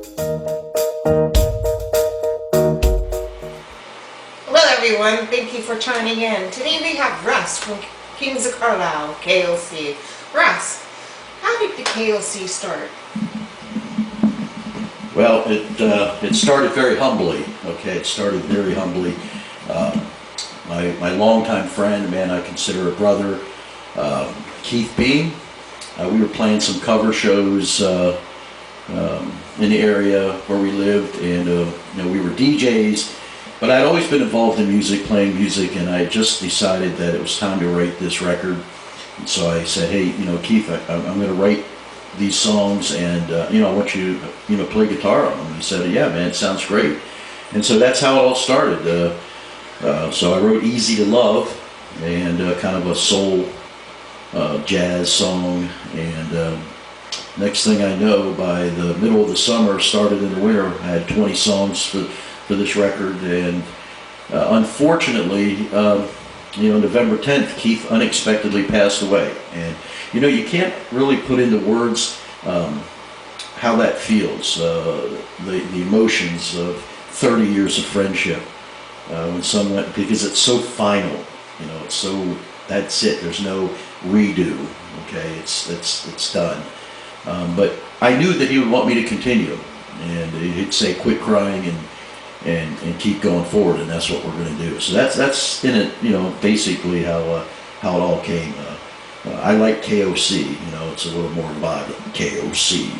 Hello everyone, thank you for tuning in. Today we have Russ from Kings of Carlisle, KOC. Russ, how did the KOC start? Well, it started very humbly. Okay, it started very humbly. My longtime friend, a man I consider a brother, Keith Beam. We were playing some cover shows in the area where we lived, and we were DJs. But I'd always been involved in music, playing music, and I just decided that it was time to write this record. And so I said, "Hey, Keith, I'm going to write these songs, and I want you to play guitar on them." And he said, "Yeah, man, it sounds great." And so that's how it all started. So I wrote "Easy to Love," and kind of a soul jazz song. And next thing I know, by the middle of the summer, started in the winter, I had 20 songs for this record. And unfortunately, November 10th, Keith unexpectedly passed away. And you can't really put into words how that feels, the emotions of 30 years of friendship when someone, because it's so final, it's so, that's it, there's no redo. Okay, it's done. But I knew that he would want me to continue, and he'd say, "Quit crying and keep going forward," and that's what we're going to do. So that's in it, basically how it all came. I like KOC, it's a little more vibe, KOC,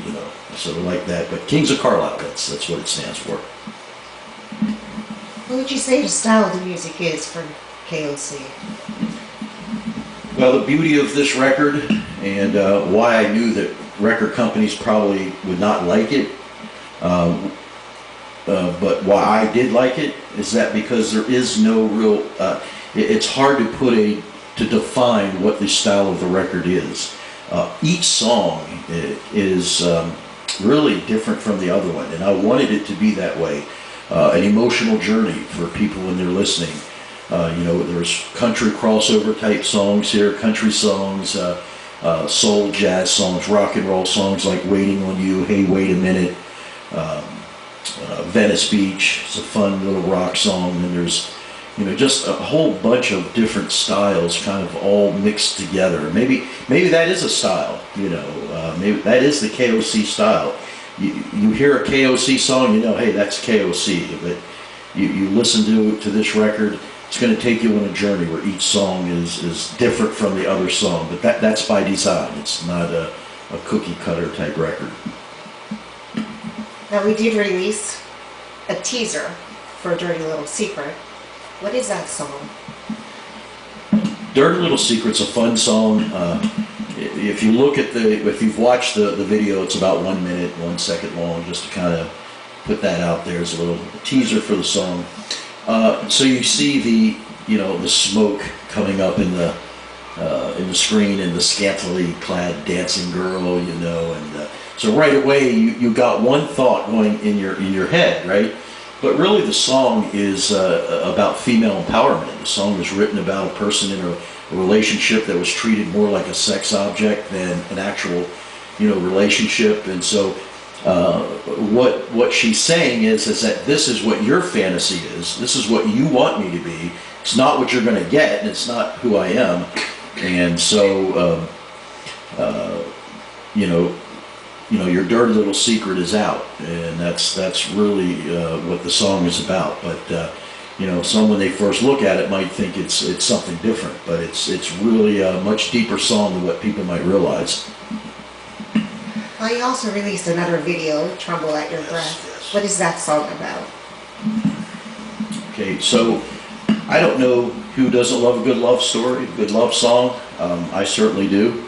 so I like that. But Kings of Carlisle, that's what it stands for. What would you say the style of the music is for KOC? Well, the beauty of this record, and why I knew that record companies probably would not like it, but why I did like it, is that because there is no real, it's hard to define what the style of the record is. Each song is really different from the other one, and I wanted it to be that way. An emotional journey for people when they're listening. There's country crossover type songs here, country songs, soul jazz songs, rock and roll songs like "Waiting on You," "Hey Wait a Minute," "Venice Beach." It's a fun little rock song. And there's just a whole bunch of different styles kind of all mixed together. Maybe that is a style, maybe that is the KOC style. You hear a KOC song, hey, that's KOC. But you listen to this record, it's going to take you on a journey where each song is different from the other song. But that's by design. It's not a cookie cutter type record. Now we did release a teaser for Dirty Little Secret. What is that song? Dirty Little Secret's a fun song. If you look at if you've watched the video, it's about 1 minute, 1 second long, just to kind of put that out there as a little teaser for the song. So you see the smoke coming up in the screen, and the scantily clad dancing girl, and so right away you got one thought going in your head, right? But really the song is about female empowerment. The song was written about a person in a relationship that was treated more like a sex object than an actual, relationship. And so what she's saying is that this is what your fantasy is. This is what you want me to be. It's not what you're going to get, and it's not who I am. And so, your dirty little secret is out, and that's really what the song is about. But some, when they first look at it, might think it's something different, but it's really a much deeper song than what people might realize. You also released another video, "Tremble at Your Breath." Yes. What is that song about? Okay, so I don't know who doesn't love a good love story, a good love song. I certainly do.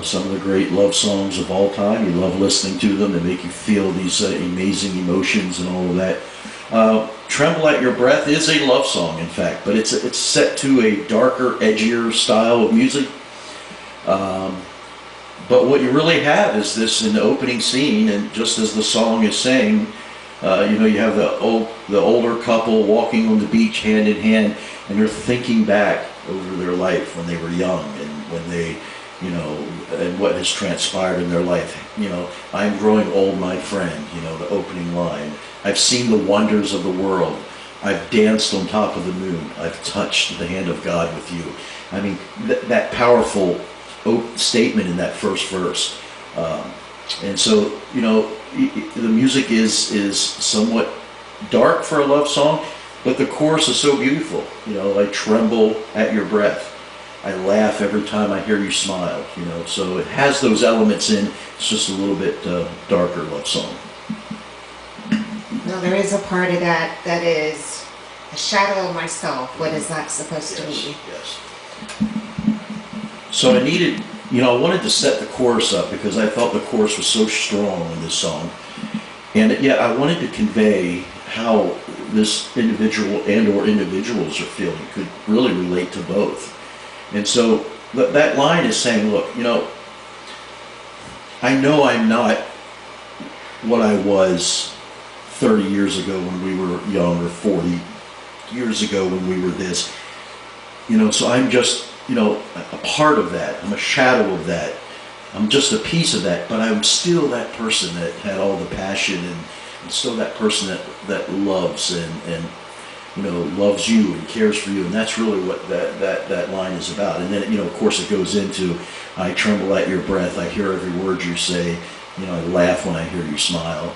Some of the great love songs of all time, you love listening to them. They make you feel these amazing emotions and all of that. "Tremble at Your Breath" is a love song, in fact, but it's set to a darker, edgier style of music. But what you really have is this in the opening scene, and just as the song is saying, you have the older couple walking on the beach hand in hand, and they're thinking back over their life when they were young, and when they you know, and what has transpired in their life. You know, I'm growing old, my friend, you know, the opening line. I've seen the wonders of the world. I've danced on top of the moon. I've touched the hand of God with you. I mean, that powerful statement in that first verse. And so, you know, the music is somewhat dark for a love song, but the chorus is so beautiful. You know, I tremble at your breath. I laugh every time I hear you smile. You know, so it has those elements in. It's just a little bit darker love song. Now there is a part of that that is a shadow of myself. What is that supposed to be? Yes. So I needed, you know, I wanted to set the chorus up because I thought the chorus was so strong in this song. And yet I wanted to convey how this individual and or individuals are feeling, could really relate to both. And so that line is saying, look, you know I'm not what I was 30 years ago when we were young, or 40 years ago when we were this. You know, so I'm just, you know, a part of that. I'm a shadow of that. I'm just a piece of that, but I'm still that person that had all the passion, and still that person that loves and you know, loves you and cares for you. And that's really what that line is about. And then, you know, of course it goes into, I tremble at your breath, I hear every word you say, you know, I laugh when I hear you smile.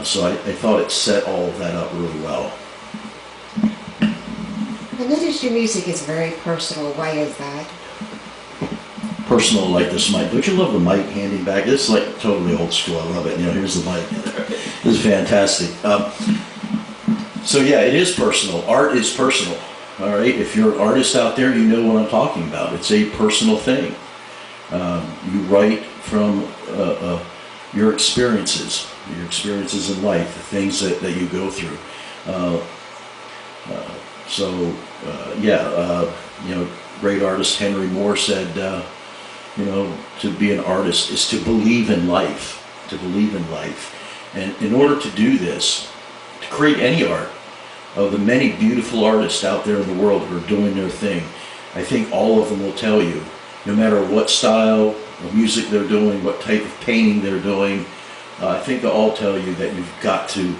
So I thought it set all of that up really well. I notice your music is very personal. Why is that? Personal, like this mic. Don't you love the mic handing back? It's like totally old school. I love it. You know, here's the mic. This is fantastic. So yeah, it is personal. Art is personal. All right. If you're an artist out there, you know what I'm talking about. It's a personal thing. You write from your experiences in life, the things that you go through. You know, great artist Henry Moore said, you know, to be an artist is to believe in life, And in order to do this, to create any art, of the many beautiful artists out there in the world who are doing their thing, I think all of them will tell you, no matter what style of music they're doing, what type of painting they're doing, I think they'll all tell you that you've got to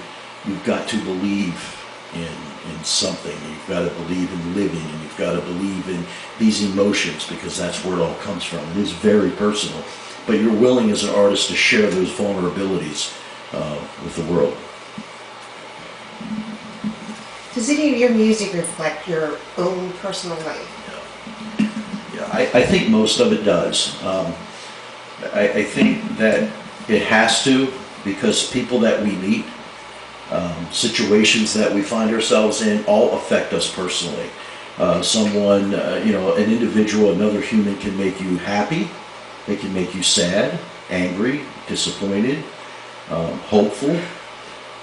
believe in something. You've got to believe in living, and you've got to believe in these emotions, because that's where it all comes from. It is very personal, but you're willing as an artist to share those vulnerabilities with the world. Does any of your music reflect your own personal life? Yeah, I think most of it does. I think that it has to, because people that we meet, situations that we find ourselves in, all affect us personally. Someone, you know, an individual, another human can make you happy, they can make you sad, angry, disappointed, hopeful.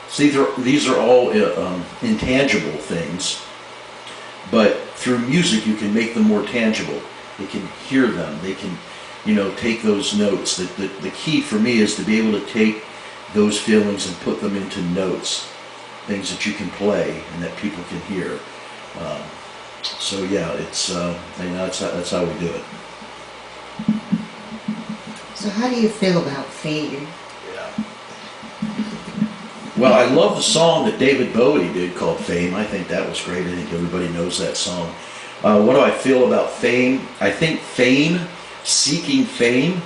See, these are all intangible things, but through music you can make them more tangible. They can hear them, they can, you know, take those notes. The key for me is to be able to take those feelings and put them into notes, things that you can play and that people can hear. So yeah, it's you know, that's how we do it. So how do you feel about fame? Yeah. Well, I love the song that David Bowie did called Fame. I think that was great. I think everybody knows that song. What do I feel about fame? I think fame, seeking fame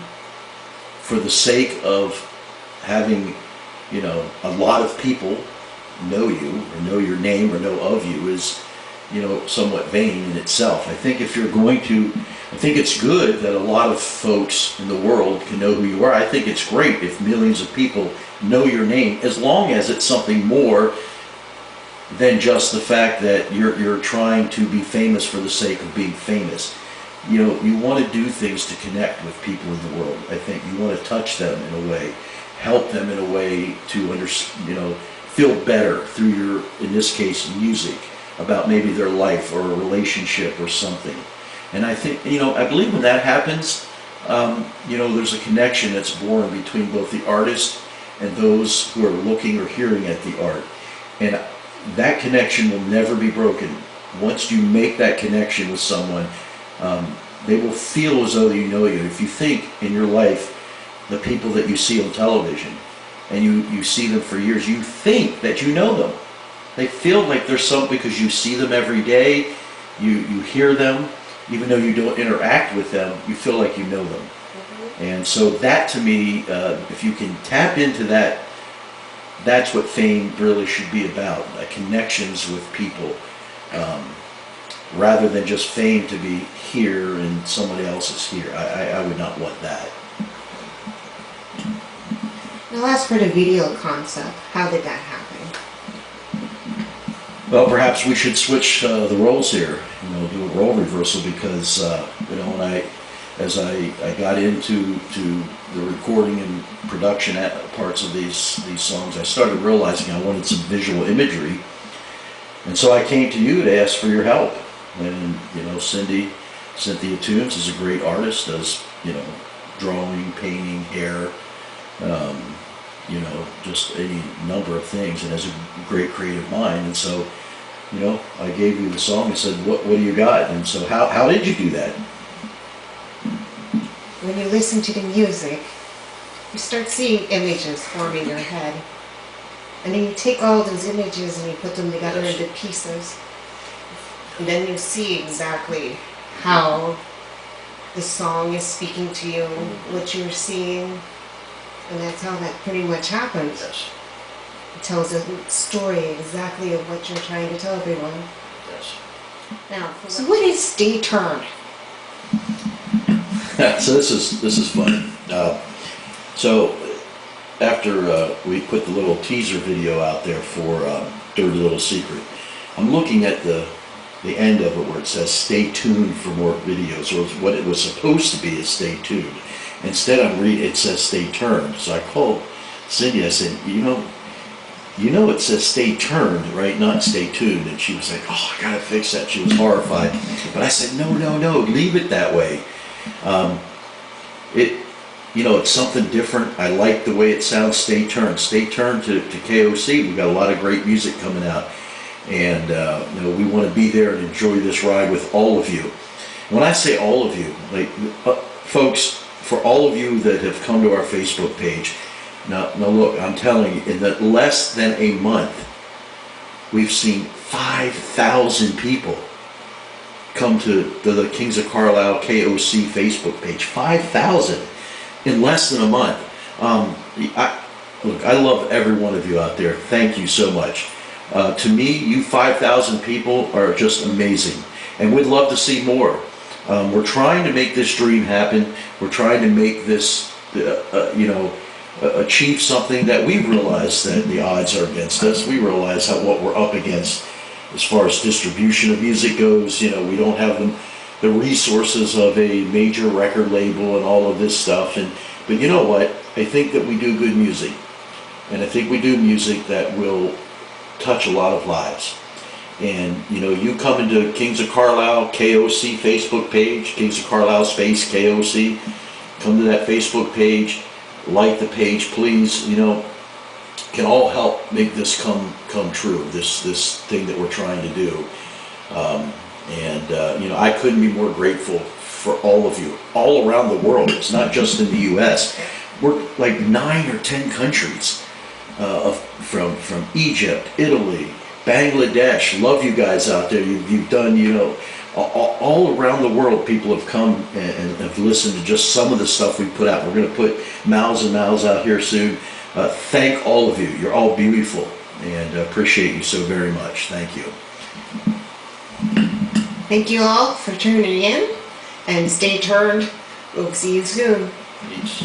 for the sake of having, you know, a lot of people know you or know your name or know of you is, you know, somewhat vain in itself. I think if you're going to, I think it's good that a lot of folks in the world can know who you are. I think it's great if millions of people know your name, as long as it's something more than just the fact that you're trying to be famous for the sake of being famous. You know, you want to do things to connect with people in the world. I think you want to touch them in a way, help them in a way to you know, feel better through your, in this case, music, about maybe their life or a relationship or something. And I think, you know, I believe when that happens, you know, there's a connection that's born between both the artist and those who are looking or hearing at the art. And that connection will never be broken. Once you make that connection with someone, they will feel as though you know you. If you think in your life, the people that you see on television, and you see them for years, you think that you know them. They feel like there's some, because you see them every day, you hear them, even though you don't interact with them, you feel like you know them. And so that, to me, if you can tap into that, that's what fame really should be about, connections with people, rather than just fame to be here and somebody else is here. I would not want that. Now as for the video concept, how did that happen? Well, perhaps we should switch the roles here, do a role reversal, because as I got into the recording and production parts of these songs, I started realizing I wanted some visual imagery, and so I came to you to ask for your help. And Cynthia Toombs is a great artist, does drawing, painting, hair, just any number of things, and has a great creative mind. And so I gave you the song and said, what do you got? And so how did you do that? When you listen to the music, you start seeing images form in your head. And then you take all those images and you put them together into pieces. And then you see exactly how the song is speaking to you, what you're seeing. And that's how that pretty much happens. Yes. It tells a story exactly of what you're trying to tell everyone. Yes. Now, so what is Stay Turned? So this is funny. So after we put the little teaser video out there for Dirty Little Secret, I'm looking at the end of it where it says "Stay tuned for more videos," or what it was supposed to be is "Stay tuned." Instead, I'm reading it says "Stay turned." So I called Cindy. I said, it says "Stay turned," right? Not "Stay tuned." And she was like, "Oh, I gotta fix that." She was horrified. But I said, "No, leave it that way." It's something different. I like the way it sounds. Stay turned to KOC. We've got a lot of great music coming out, and we want to be there and enjoy this ride with all of you. When I say all of you, folks, for all of you that have come to our Facebook page, now look, I'm telling you, in less than a month, we've seen 5,000 people come to the Kings of Carlisle KOC Facebook page. 5,000 in less than a month. I love every one of you out there. Thank you so much. To me, you 5,000 people are just amazing, and we'd love to see more. We're trying to make this dream happen. We're trying to make this, achieve something that we realize that the odds are against us. We realize what we're up against as far as distribution of music goes. We don't have the resources of a major record label and all of this stuff. But you know what? I think that we do good music, and I think we do music that will touch a lot of lives. And you come into Kings of Carlisle KOC Facebook page, Kings of Carlisle space KOC. Come to that Facebook page, like the page, please. Can all help make this come true. This thing that we're trying to do. I couldn't be more grateful for all of you, all around the world. It's not just in the U.S. We're like 9 or 10 countries, from Egypt, Italy, Bangladesh. Love you guys out there. You've done, all around the world, people have come and have listened to just some of the stuff we put out. We're going to put mouths and mouths out here soon. Thank all of you. You're all beautiful, and appreciate you so very much. Thank you. Thank you all for tuning in, and stay tuned. We'll see you soon. Peace.